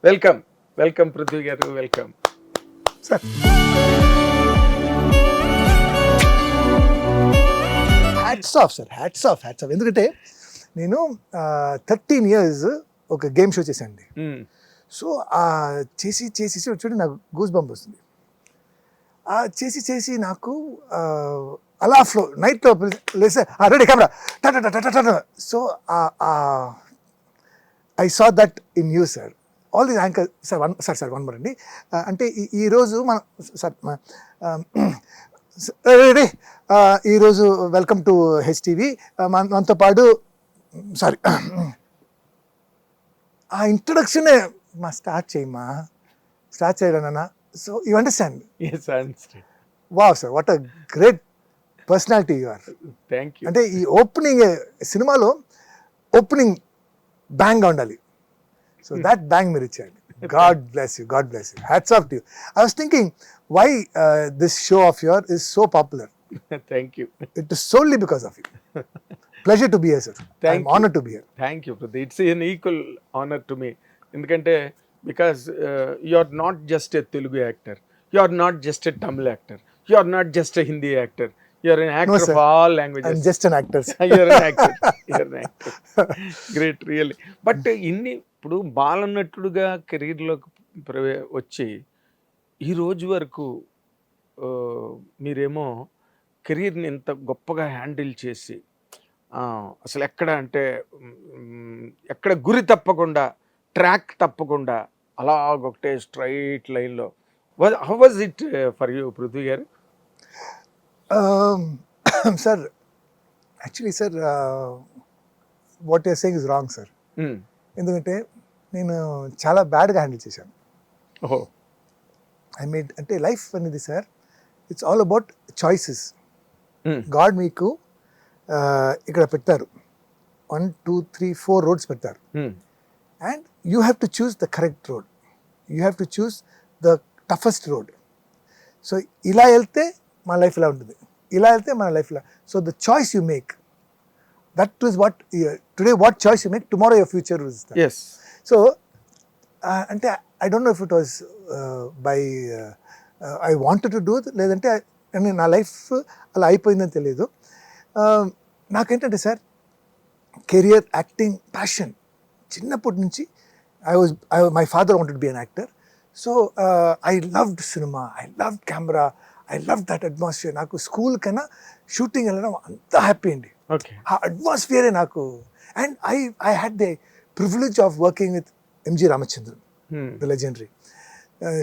Welcome welcome Prithvi గారు, welcome sir. Hats off sir, hats off, hats off. ఎందుకంటే నేను 13 years ఒక గేమ్ షో చేశానండి. సో చేసి చేసి చూడండి నాకు గూస్ బంప్ వస్తుంది. చేసి చేసి నాకు అలా ఫ్లో నైట్లో లేసే ready camera so I saw that in you sir. All the anchor sir one more అండి. అంటే ఈరోజు మనం సార్ రెడీ ఈరోజు వెల్కమ్ టు హెచ్టీవీ. మనతో పాటు సారీ ఆ ఇంట్రొడక్షనే స్టార్ట్ చేయడన్నా. So you understand? yes I understand. Wow sir, what a great personality you are. Thank you. అంటే ఈ ఓపెనింగ్ సినిమాలో ఓపెనింగ్ బ్యాంగ్గా ఉండాలి. సో దట్ బ్యాంగ్ మీరు ఇచ్చారు. God bless you, God bless you, hats off to you. I was thinking why this show off your is so popular. Thank you. It is solely because of you. Pleasure to be here, sir. Thank I'm you. honored to be here. Thank you Prithvi. It's an equal honour to me. ఎందుకంటే because you are not just a Telugu actor, you are not just a Tamil actor, you are not just a Hindi actor, you are an actor sir. Of all I'm languages. just an actor, sir. you're an actor. You're an actor. Great, really. But ఇన్ని ఇప్పుడు బాలనటుడుగా కెరీర్లోకి వచ్చి ఈ రోజు వరకు మీరేమో కెరీర్ని ఇంత గొప్పగా హ్యాండిల్ చేసి అసలు ఎక్కడ అంటే ఎక్కడ గురి తప్పకుండా, ట్రాక్ తప్పకుండా అలాగొకటే స్ట్రైట్ లైన్లో. How was it for you Prithvi గారు? Sir, actually, sir, what you're saying is wrong, sir. ఎందుకంటే నేను చాలా బ్యాడ్గా హ్యాండిల్ చేశాను. ఓహో. అంటే లైఫ్ అనేది sir, it's all about choices. God మీకు ఇక్కడ పెడతారు 1 2 3 4 రోడ్స్ పెడతారు. And you have to choose the correct road, you have to choose the toughest road. So ఇలా వెళ్తే మన లైఫ్ ఇలా ఉంటుంది, ఇలా వెళ్తే మన లైఫ్ ఇలా. So the choice you make, that is what today what choice you make, tomorrow your future is that. Yes. So అంటే I don't know if it was by I wanted to do, లేదంటే నా life అలా అయిపోయిందని తెలియదు. నాకేంటంటే sir career, acting, passion చిన్నప్పటి నుంచి my father wanted be an actor. So I loved cinema, I love camera, I love that atmosphere. నాకు school కన్నా షూటింగ్ వెళ్ళడం అంత హ్యాపీ అండి. ఓకే. ఆ అట్మాస్ఫియరే నాకు. And I had the privilege of working with MG Ramachandran, the legendary,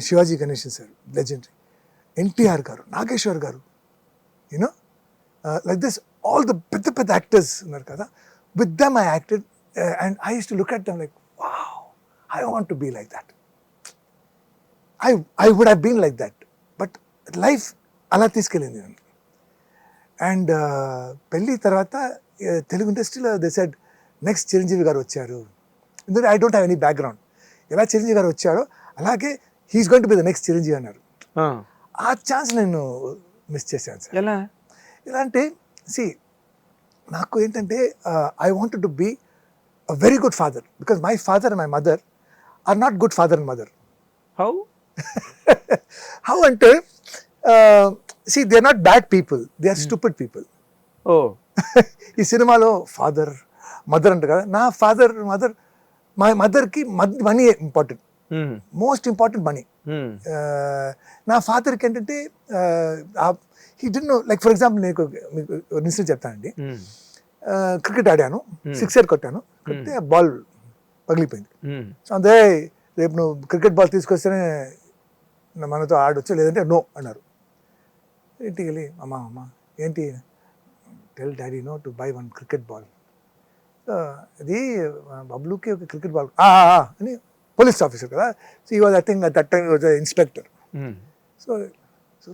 Shivaji Ganesan sir, legendary, NTR garu, Nageswar garu, you know like this all the పెద్ద పెద్ద యాక్టర్స్ ఉన్నారు కదా. With them I acted and I use to look at them like wow, I want to be like that. I would have been like that, but life అలా తీసుకెళ్ళింది నన్ను. And పెళ్ళి తర్వాత తెలుగు ఇండస్ట్రీలో they said next Chiranjeevi garu వచ్చారు. ఎందుకంటే I don't have any background. ఎలా చిరంజీవి గారు వచ్చారో అలాగే he's going to be the next Chiranjeevi అన్నారు. ఆ ఛాన్స్ నేను మిస్ చేశాను సార్. ఎలా అంటే నాకు ఏంటంటే I wanted to be a very good father, because my father and my mother are not good father and mother. How? How అంటే they are not bad people, they are stupid people. Oh. ఈ సినిమాలో father mother అంట కదా, నా father mother, మా మదర్కి money important, most important money. నా ఫాదర్కి ఏంటంటే he didn't know, like for example నేను మీకు ఇన్సిడెంట్ చెప్తానండి. క్రికెట్ ఆడాను, సిక్సర్ కొట్టాను, కొడితే ఆ బాల్ పగిలిపోయింది. సో అదే రేపు నువ్వు క్రికెట్ బాల్ తీసుకొస్తేనే మనతో ఆడొచ్చు, లేదంటే నో అన్నారు. ఇంటికి వెళ్ళి అమ్మ ఏంటి, tell daddy no to buy 1 cricket ball. అది బబ్లుకి ఒక క్రికెట్ బాల్ అని పోలీస్ ఆఫీసర్ కదా. So he was I think that time was inspector. So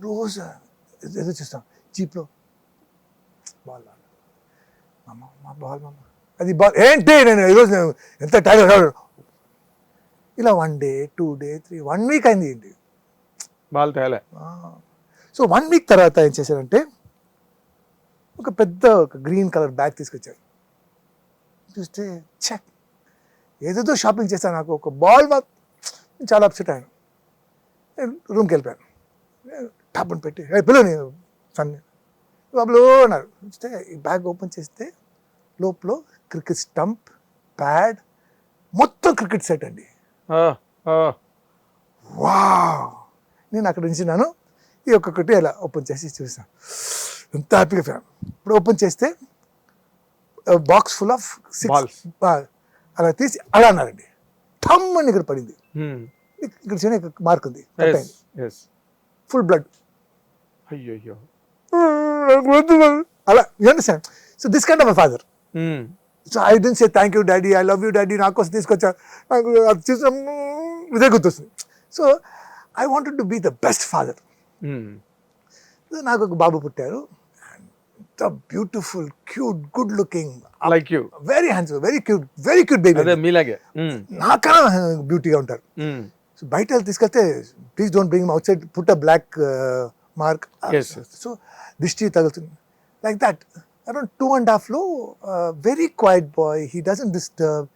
రోజు ఏదో చేస్తాం జీప్లో, బాల్ మా బాల్ అది బాల్ ఏంటి, నేను ఈరోజు ఎంత టైగర్. ఇలా 1 day 2 days 3 1 week అయింది ఏంటి బాల్ తేలే. సో 1 week తర్వాత ఏం చేశారంటే ఒక పెద్ద గ్రీన్ కలర్ బ్యాగ్ తీసుకొచ్చారు. చూస్తే చెక్ ఏదేదో షాపింగ్ చేశాను, నాకు ఒక బాల్ నేను చాలా అప్సెట్ అయ్యాను. నేను రూమ్కి వెళ్ళిపోయాను. టాప్ని పెట్టి పిల్లని సన్ని బాబులో అన్నారు. చూస్తే ఈ బ్యాగ్ ఓపెన్ చేస్తే లోపల క్రికెట్ స్టంప్, ప్యాడ్, మొత్తం క్రికెట్ సెట్ అండి. వావ్! నేను అక్కడ ఉంచినాను. ఈ ఒక్కొక్కటి అలా ఓపెన్ చేసి చూసాను. ఎంత హ్యాపీగా ఫ్యాన్. ఇప్పుడు ఓపెన్ చేస్తే బాక్స్ ఫుల్ ఆఫ్ Balls. అలా తీసి అలా అన్నారండి. ఠమ్ అని ఇక్కడ పడింది. ఇక్కడ చిన్న మార్క్ ఉంది, ఫుల్ బ్లడ్. అయ్యో. అలా you understand. So this kind of my father. So I don't say thank you daddy, I love you daddy, నా కోసం తీసుకొచ్చా, నాకు అది చూసాం ఇదే గుర్తొస్తుంది. So I wanted to be the best father. నాకు ఒక బాబు పుట్టారు. Beautiful, cute, good looking, like you, very handsome, very cute baby. అదే మీలాగే నాకన్నా బ్యూటీగా ఉంటారు. సో బయట తీసుకెళ్తే please don't bring outside, put a black mark. So దిష్టి తగులుతుంది. Like that around 2.5 very quiet boy, he doesn't disturb,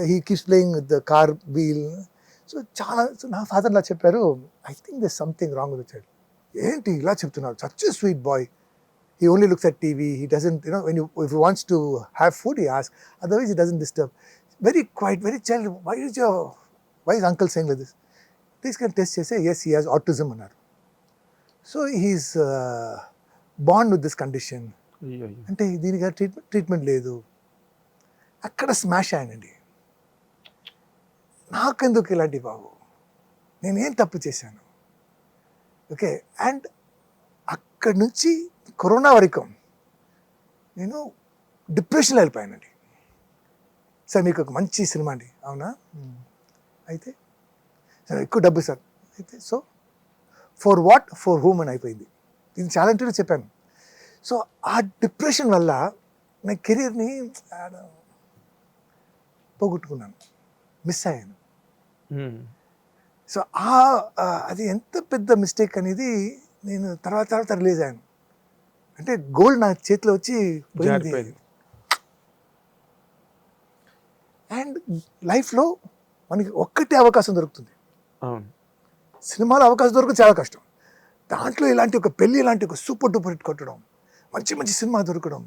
he keeps playing with the car wheel. So చాలా, సో నా ఫాదర్ ఇలా చెప్పారు, I think this something wrong with child. ఏంటి ఇలా చెప్తున్నారు, such a sweet boy, he only looks at TV, he doesn't, if he wants to have food he asks, otherwise he doesn't disturb, very quiet, very child. Why is uncle saying like this? This can test say yes, he has autism annaru. So he's born with this condition. అంటే దీనికి treatment లేదు. అక్కడ smash అయ్యానండి. నాకెందుకు ఇలాంటి బాబు, నేనేం తప్పు చేశాను? ఓకే, అండ్ అక్కడి నుంచి కరోనా వరకు నేను డిప్రెషన్లో వెళ్ళిపోయానండి. సార్ మీకు ఒక మంచి సినిమా అండి, అవునా? అయితే సార్ ఎక్కువ డబ్బు సార్, అయితే so for what, for whom అని అయిపోయింది. ఇది చాలా ఇంటర్వ్యూలో చెప్పాను. సో ఆ డిప్రెషన్ వల్ల నా కెరీర్ని పోగొట్టుకున్నాను, మిస్ అయ్యాను. సో అది ఎంత పెద్ద మిస్టేక్ అనేది నేను తర్వాత రిలీజ్ అయ్యాను. అంటే గోల్డ్ నా చేతిలో వచ్చి పోయింది. అండ్ లైఫ్లో మనకి ఒక్కటే అవకాశం దొరుకుతుంది. సినిమాలో అవకాశం దొరకదు చాలా కష్టం. దాంట్లో ఇలాంటి ఒక పెళ్ళి, ఇలాంటి ఒక సూపర్ డూపర్ హిట్ కొట్టడం, మంచి మంచి సినిమా దొరకడం,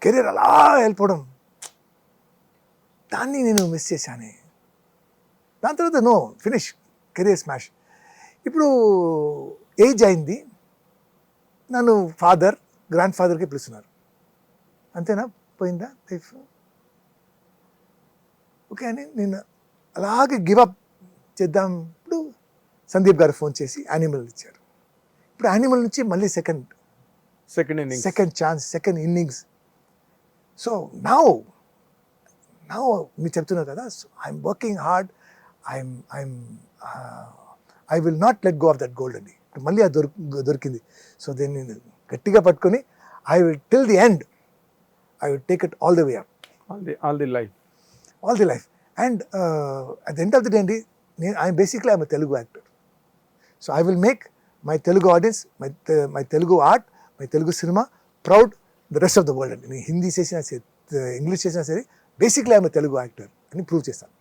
కెరీర్ అలా వెళ్ళిపోవడం, దాన్ని నేను మిస్ చేశాను. దాని తర్వాత నో ఫినిష్, కెరీర్ స్మాష్. ఇప్పుడు ఏజ్ అయింది, నన్ను ఫాదర్, గ్రాండ్ ఫాదర్కి పిలుస్తున్నారు. అంతేనా, పోయిందా లైఫ్? ఓకే అని నేను అలాగే గివప్ చేద్దాం. ఇప్పుడు సందీప్ గారు ఫోన్ చేసి యానిమల్ ఇచ్చారు. ఇప్పుడు యానిమల్ నుంచి మళ్ళీ second chance, second innings. So now మీరు చెప్తున్నారు కదా, I'm working hard, I will not let go of that gold అండి. మళ్ళీ అది దొరికింది. సో దీన్ని నేను గట్టిగా పట్టుకొని I will till the end, I will take it all the way up, all the life. And at the end of the day అండి, I'm basically I'm Telugu actor. So I will make my Telugu audience, my Telugu art, my Telugu cinema proud the rest of the world అండి. నేను హిందీ చేసినా సరే, English చేసినా సరే, basically I'm Telugu actor అని prove చేస్తాను.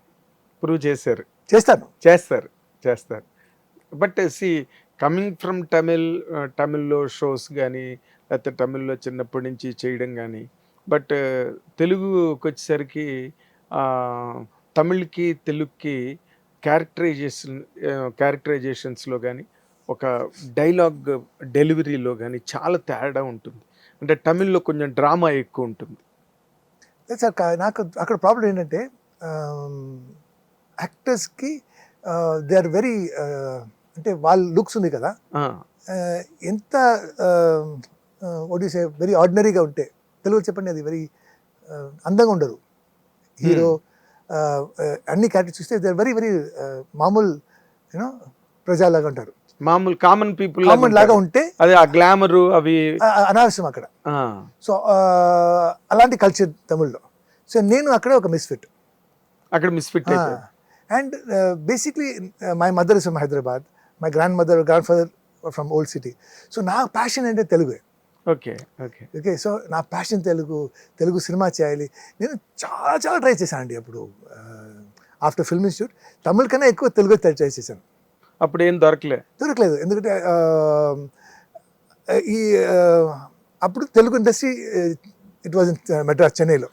చేస్తారు. బట్ సి కమింగ్ ఫ్రమ్ తమిళ్లో షోస్ కానీ, లేకపోతే తమిళ్లో చిన్నప్పటి నుంచి చేయడం కానీ, బట్ తెలుగుకి వచ్చేసరికి తమిళ్కి తెలుగుకి క్యారెక్టరైజేషన్స్లో కానీ, ఒక డైలాగ్ డెలివరీలో కానీ చాలా తేడా ఉంటుంది. అంటే తమిళ్లో కొంచెం డ్రామా ఎక్కువ ఉంటుంది. సార్ నాకు అక్కడ ప్రాబ్లం ఏంటంటే, యాక్టర్స్కి దే ఆర్ వెరీ, అంటే వాళ్ళ లుక్స్ ఉంది కదా, ఎంత సే వెరీ ఆర్డినరీగా ఉంటే, తెలుగు చెప్పండి, అది వెరీ అందంగా ఉండరు. హీరో అన్ని క్యారెక్టర్స్ చూస్తే దే ఆర్ వెరీ వెరీ మామూలు ప్రజలాగా ఉంటారు, మామూలు కామన్ పీపుల్ లాగా ఉంటే అదే ఆ గ్లామర్ అవి అనవసరం అక్కడ. సో అలాంటి కల్చర్ తమిళ్లో. సో నేను అక్కడ ఒక misfit. And basically my mother is from Hyderabad, my grand father from old city. So నా ప్యాషన్ అంటే తెలుగే. ఓకే. సో నా ప్యాషన్ తెలుగు సినిమా చేయాలి. నేను చాలా ట్రై చేశాను అండి. అప్పుడు ఆఫ్టర్ ఫిల్మ్ ఇన్స్టిట్యూట్ తమిళ కన్నా ఎక్కువ తెలుగు ట్రై చేశాను. అప్పుడు ఏం దొరకలేదు ఎందుకంటే ఈ అప్పుడు Telugu industry it was in Madras, చెన్నైలో.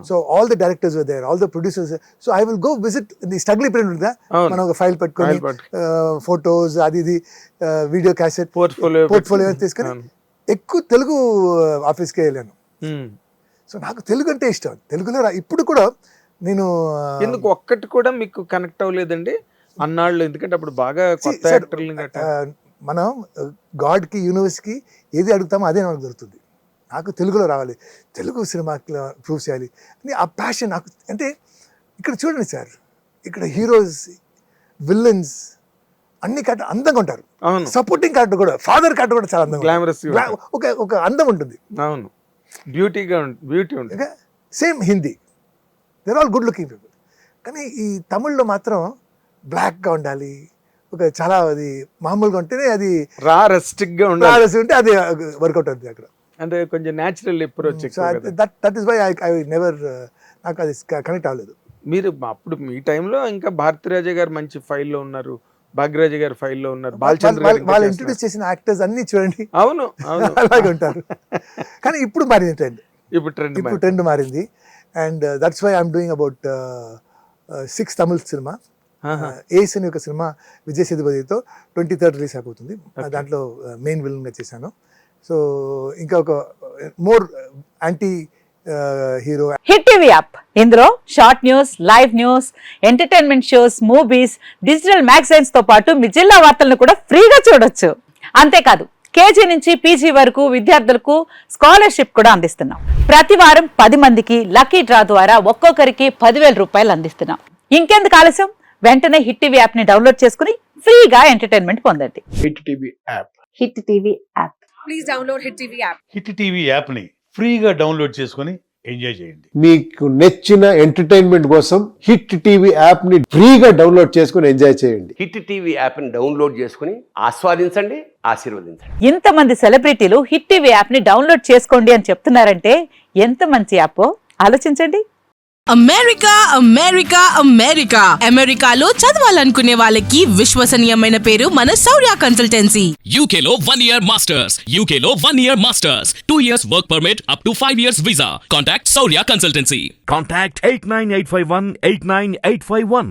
So all the directors were there, all the producers. So I will go visit the struggle period ఉందా, మనం ఒక ఫైల్ పెట్టుకొని ఫొటోస్ అది ఇది వీడియో క్యాసెట్ పోర్ట్ఫోలియో తీసుకొని ఎక్కువ తెలుగు ఆఫీస్కి వెళ్ళాను. సో నాకు తెలుగు అంటే ఇష్టం. తెలుగులో ఇప్పుడు కూడా నేను ఎందుకు ఒక్కటి కూడా మీకు కనెక్ట్ అవ్వలేదండి అన్నాళ్ళు? ఎందుకంటే అప్పుడు బాగా కొత్త యాక్టర్లు మనం గాడ్కి యూనివర్స్కి ఏది అడుగుతామో అదే మనకు దొరుకుతుంది. నాకు తెలుగులో రావాలి, తెలుగు సినిమాలో ప్రూవ్ చేయాలి అని ఆ ప్యాషన్ నాకు. అంటే ఇక్కడ చూడండి సార్, ఇక్కడ హీరోస్, విల్లన్స్ అన్ని క్యారెక్టర్ అందంగా ఉంటారు. సపోర్టింగ్ క్యారెక్టర్ కూడా, ఫాదర్ క్యారెక్టర్ కూడా చాలా అందంగా, ఒక అందం ఉంటుంది. అవును, బ్యూటీ ఉంటుంది. Same Hindi, they're all good looking people. కానీ ఈ తమిళ్లో మాత్రం బ్లాక్గా ఉండాలి, ఒక చాలా అది మామూలుగా ఉంటేనే అది రారెస్టిక్గా ఉండాలి, ఉంటే అది వర్కౌట్ అవుతుంది అక్కడ. అంటే కొంచెం natural approach. That is why I never, నాకు అది కనెక్ట్ అవ్వలేదు. మీరు అప్పుడు మీ టైంలో ఇంకా భారతిరాజా గారు మంచి ఫైల్లో ఉన్నారు, భాగ్యరాజు గారు ఫైల్లో ఉన్నారు, బాలచంద్ర వాళ్ళు ఇంట్రొడ్యూస్ చేసిన యాక్టర్స్ అన్ని చూడండి. అవును అలాగే ఉంటారు. కానీ ఇప్పుడు మారింది ట్రెండ్, ఇప్పుడు ట్రెండ్ మారింది. And that's why I'm doing about 6 Tamil cinema. Ace అని ఒక సినిమా విజయ్ సేతుపతితో 23rd రిలీజ్ అయిపోతుంది. దాంట్లో మెయిన్ విలన్గా చేశాను. సో ఇంకా ఒక more anti hero. Hit TV app, ఇందులో short news, live news, entertainment shows, movies, digital magazines తో పాటు మీ జిల్లా వార్తలను కూడా ఫ్రీగా చూడొచ్చు. అంతేకాదు కేజీ నుంచి పీజీ వరకు విద్యార్థులకు స్కాలర్షిప్ కూడా అందిస్తున్నాం. ప్రతి వారం 10 మందికి లక్కీ డ్రా ద్వారా ఒక్కొక్కరికి 10,000 రూపాయలు అందిస్తున్నాం. ఇంకెందుకు ఆలస్యం, వెంటనే హిట్ టీవీ యాప్ ని డౌన్లోడ్ చేసుకుని ఫ్రీగా ఎంటర్టైన్మెంట్ పొందండి. Hit TV app, hit TV app. Please download hit TV app. Hit TV యాప్ని ఫ్రీగా డౌన్లోడ్ చేసుకొని ఎంజాయ్ చేయండి. మీకు నచ్చిన ఎంటర్టైన్మెంట్ కోసం హిట్ టీవీ యాప్ ని ఫ్రీగా డౌన్లోడ్ చేసుకొని ఎంజాయ్ చేయండి. హిట్ టీవీ యాప్ని డౌన్లోడ్ చేసుకుని ఆస్వాదించండి, ఆశీర్వదించండి. ఇంతమంది సెలబ్రిటీలు హిట్ టీవీ యాప్ ని డౌన్లోడ్ చేసుకోండి అని చెప్తున్నారంటే ఎంత మంచి యాప్ ఆలోచించండి. అమెరికా అమెరికా అమెరికా అమెరికాలో చదవాలనుకునే వాళ్ళకి విశ్వసనీయమైన పేరు మన శౌర్య కన్సల్టెన్సీ. UK లో 1 year masters, UK లో 1 year masters, 2 years work permit up to 5 years visa. Contact Saurya Consultancy. Contact 89851 89851.